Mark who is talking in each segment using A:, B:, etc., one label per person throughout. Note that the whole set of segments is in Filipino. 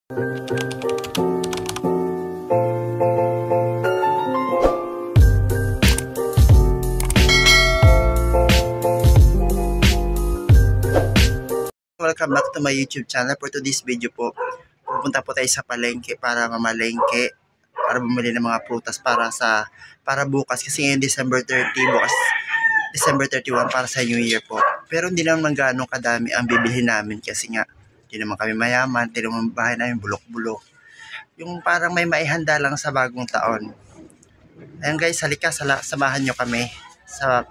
A: Welcome back to my YouTube channel. For today's video po, pupunta po tayo sa palengke para mamalengke, para bumili ng mga prutas para bukas, kasi ngayon December 30, bukas December 31 para sa New Year po. Pero hindi naman ganong kadami ang bibilhin namin kasi nga hindi naman kami mayaman, hindi naman bahay namin bulok-bulok. Yung parang may maihanda lang sa bagong taon. Ayan guys, halika, samahan nyo kami sa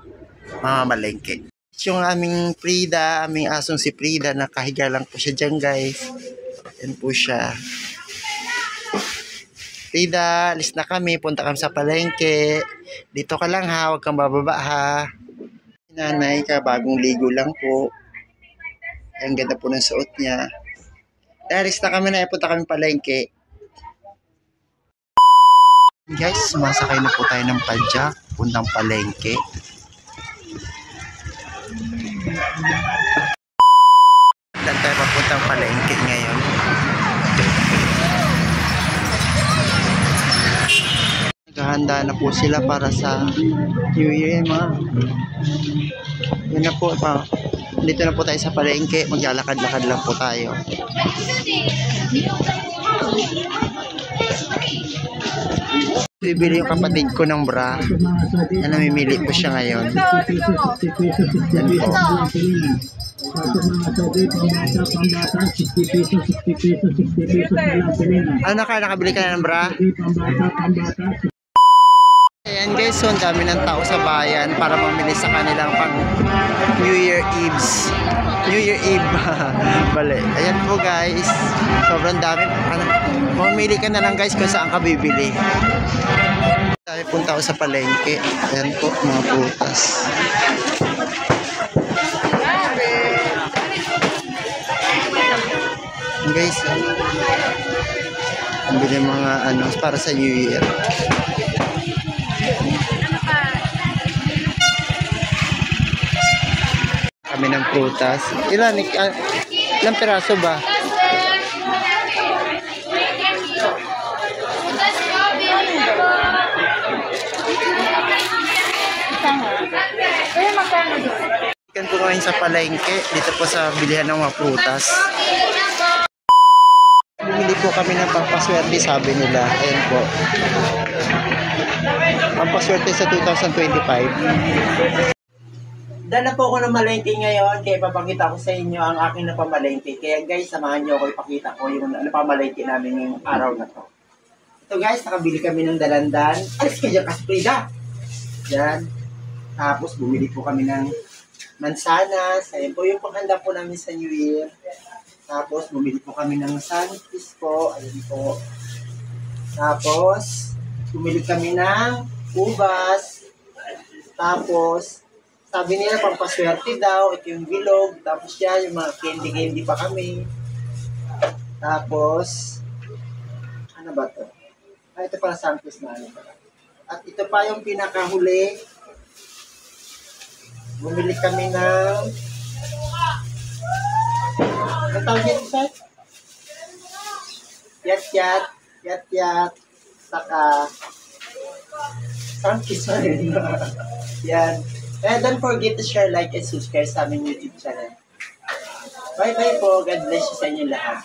A: mamamalengke. Yung aming Frida, aming asong si Frida, nakahiga lang po siya dyan guys. Yan po siya. Frida, alis na kami, punta kami sa palengke. Dito ka lang ha, huwag kang bababa ha. Nanay ka, bagong ligo lang po. Ang ganda po ng suot niya. Alis na kami na, punta kami palengke. Guys, sumasakay na po tayo ng padyak, puntang palengke. Dan tayo papuntang palengke ngayon. Naghahanda na po sila para sa New Year mga. Yan na po pa. Dito na po tayo sa palengke. Maglalakad-lakad lang po tayo. Bibili yung kapatid ko ng bra. Yan, namimili po siya ngayon. Yan po. Ano ka? Nakabili ka na ng bra? Ayan guys, so ang dami ng tao sa bayan para mamili sa kanilang pang New Year Eves. New Year Eve. Bale. Ayan po guys. Sobrang dami. Mamili ka na lang guys kung saan ka bibili. Tayo punta ako sa palengke. Ayan po, mga prutas. Guys, ang bili mga ano para sa New Year. Kami ng prutas. Ilang piraso ba? Ikan po ngayon sa palengke. Dito po sa bilihan ng mga prutas. Bumili po kami ng pampaswerte, sabi nila. Ayan po. Pampaswerte sa 2025. Dala po ako ng malengke ngayon, kaya papakita ko sa inyo ang aking napamalengke. Kaya guys, samahan nyo ako, ipakita ko yung napamalengke namin ngayong araw na to. Ito guys, nakabili kami ng dalandan. Alis ka dyan, Kasprida! Yan. Tapos bumili po kami ng mansanas. Ayan po yung paghanda po namin sa New Year. Tapos bumili po kami ng sunfish po. Ayan po. Tapos bumili kami ng ubas. Tapos sabi nila pampaswerte daw, ito yung bilog. Tapos yan, yung mga candy pa kami. Tapos, ano ba to? Ah, ito pala sunfish na ano pala. At ito pa yung pinakahuli. Bumili kami ng, ano tawag yan, sir? Yat-yat, saka, sunfish na rin. Yan. And don't forget to share, like, and subscribe sa aming YouTube channel. Bye-bye po. God bless you sa inyo lahat.